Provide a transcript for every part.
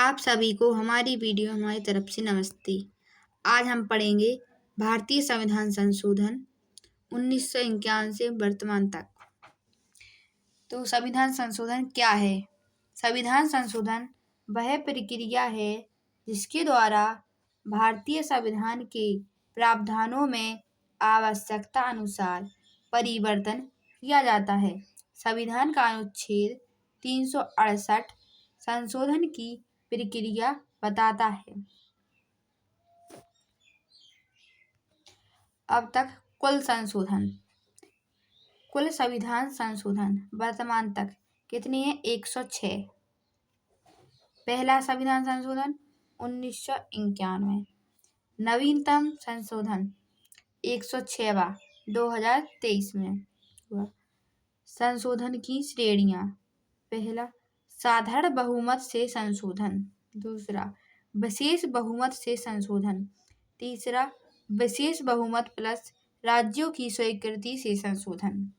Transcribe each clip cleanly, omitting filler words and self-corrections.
आप सभी को हमारी हमारी तरफ से नमस्ते। आज हम पढ़ेंगे भारतीय संविधान संशोधन 1951 से वर्तमान तक। तो संविधान संशोधन क्या है? संविधान संशोधन वह प्रक्रिया है जिसके द्वारा भारतीय संविधान के प्रावधानों में आवश्यकता अनुसार परिवर्तन किया जाता है। संविधान का अनुच्छेद 368 संशोधन की प्रक्रिया बताता है। अब तक कुल संविधान संशोधन वर्तमान तक कितने हैं? 106। पहला संविधान संशोधन 1991। नवीनतम संशोधन 106वां 2023 में हुआ। संशोधन की श्रेणियां: पहला, साधारण बहुमत से संशोधन। दूसरा, विशेष बहुमत से संशोधन। तीसरा, विशेष बहुमत प्लस राज्यों की स्वीकृति से संशोधन।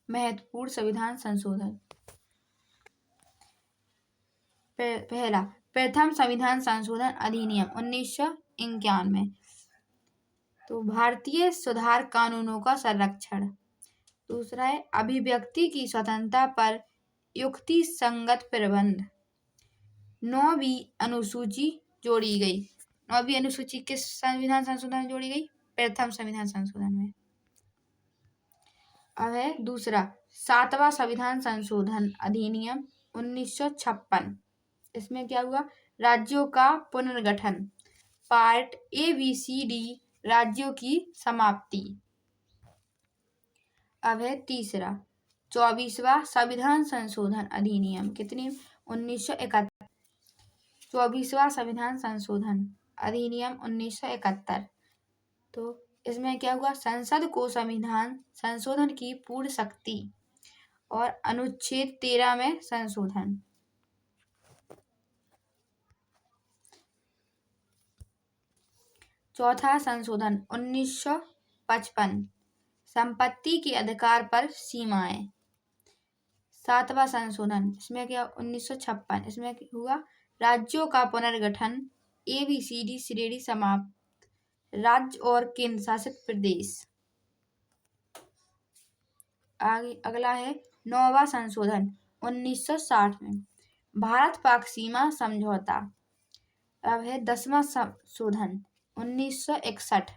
महत्वपूर्ण संविधान संशोधन: पहला, प्रथम संविधान संशोधन अधिनियम 1991। तो भारतीय सुधार कानूनों का संरक्षण। दूसरा है अभिव्यक्ति की स्वतंत्रता पर युक्ति संगत प्रबंध। 9वीं अनुसूची जोड़ी गई। 9वीं अनुसूची किस संविधान संशोधन में जोड़ी गई? प्रथम संविधान संशोधन में। अब है दूसरा, 7वां संविधान संशोधन अधिनियम 1956। इसमें क्या हुआ? राज्यों का पुनर्गठन। पार्ट ABCD राज्यों की समाप्ति। अब है तीसरा, 24वां संविधान संशोधन अधिनियम कितने? 1971। 24वां संविधान संशोधन अधिनियम 1971। तो इसमें क्या हुआ? संसद को संविधान संशोधन की पूर्ण शक्ति और अनुच्छेद 13 में संशोधन। चौथा संशोधन 1955, संपत्ति के अधिकार पर सीमाएं। 7वां संशोधन, इसमें क्या? 1956। इसमें हुआ राज्यों का पुनर्गठन। ABCD श्रेणी समाप्त। राज्य और केंद्र शासित प्रदेश। आगे अगला है 9वां संशोधन 1960 में, भारत पाक सीमा समझौता। अब है 10वां संशोधन 1961,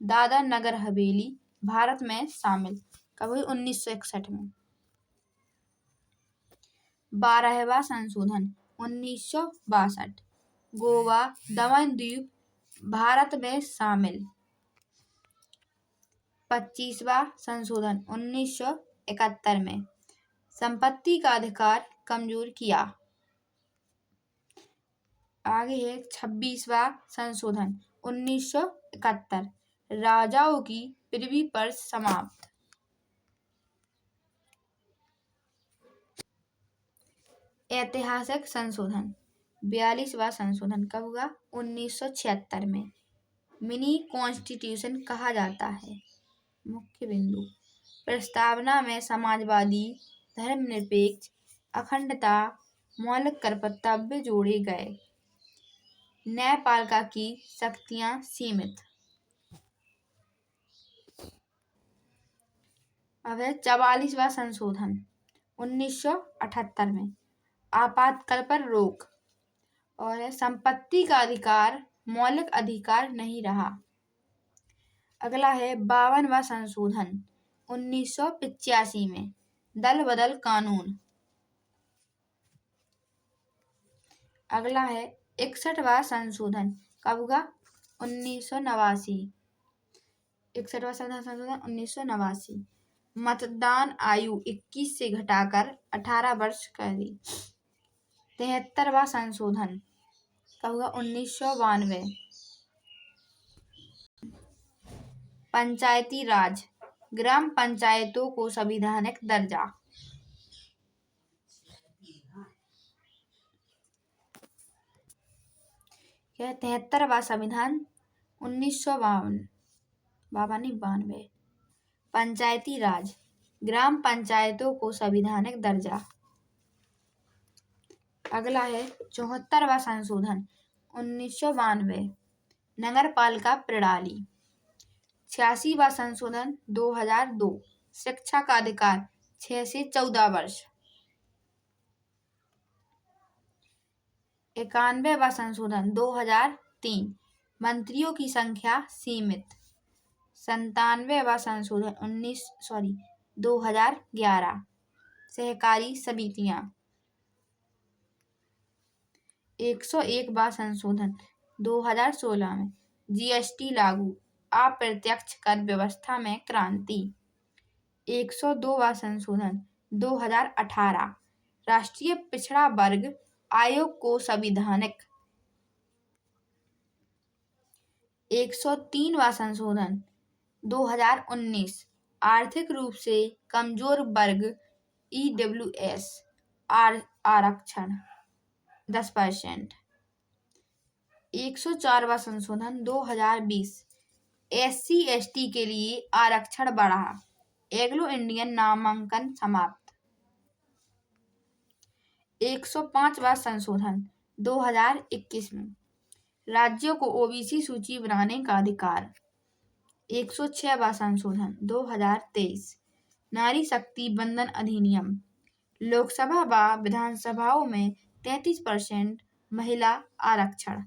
दादरा नगर हवेली भारत में शामिल। कब हुई? 1961 में। 12वां संशोधन 1962, गोवा दमन द्वीप भारत में शामिल। 25वां संशोधन 1971 में, संपत्ति का अधिकार कमजोर किया। आगे है 26वां संशोधन 1971, राजाओं की प्रिवी पर समाप्त। ऐतिहासिक संशोधन 42वां संशोधन कब हुआ? 1976 में। मिनी कॉन्स्टिट्यूशन कहा जाता है। मुख्य बिंदु: प्रस्तावना में समाजवादी, धर्मनिरपेक्ष, अखंडता, मौलिक कर्तव्य जोड़े गए। न्यायपालिका की शक्तियां सीमित। अब है 44वां संशोधन 1978 में, आपातकाल पर रोक। और है संपत्ति का अधिकार मौलिक अधिकार नहीं रहा। अगला है 52वां संशोधन 1985 में, दल बदल कानून। अगला है 61वां संशोधन कब हुआ? 1989। 61वां संशोधन 1989, मतदान आयु 21 से घटाकर 18 वर्ष कर दी। 73वां संशोधन कब हुआ? 1992। पंचायती राज, ग्राम पंचायतों को संवैधानिक दर्जा। यह 73वां संविधान 1992। पंचायती राज, ग्राम पंचायतों को संवैधानिक दर्जा। अगला है 74वां संशोधन 1992 नगर पालिका प्रणाली। 86वां संशोधन 2002 शिक्षा का अधिकार 6 से 14 वर्ष। 91वां संशोधन 2003 मंत्रियों की संख्या सीमित। 97वां संशोधन 2011 सहकारी समितियां। 101वां संशोधन 2016 में जीएसटी लागू, अप्रत्यक्ष कर व्यवस्था में क्रांति। 102वां संशोधन 2018 राष्ट्रीय पिछड़ा वर्ग आयोग को संवैधानिक। 103वां संशोधन 2019 आर्थिक रूप से कमजोर वर्ग ईडब्ल्यूएस आरक्षण 10%। 104वां संशोधन 2020 SC ST के लिए आरक्षण बढ़ा, एंग्लो इंडियन नामांकन समाप्त। 105वां संशोधन 2021 में राज्यों को ओबीसी सूची बनाने का अधिकार। 106वां संशोधन 2023 नारी शक्ति बंधन अधिनियम, लोकसभा व विधानसभाओं में 33% महिला आरक्षण।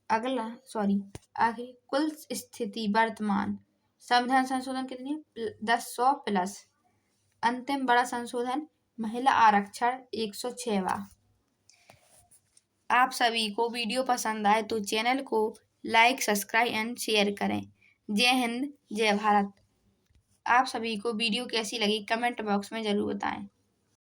आखिर कुल स्थिति वर्तमान संविधान संशोधन कितने 100 प्लस। अंतिम बड़ा संशोधन महिला आरक्षण 106वां। आप सभी को वीडियो पसंद आए तो चैनल को लाइक सब्सक्राइब एंड शेयर करें। जय हिंद जय भारत। आप सभी को वीडियो कैसी लगी कमेंट बॉक्स में जरूर बताएं।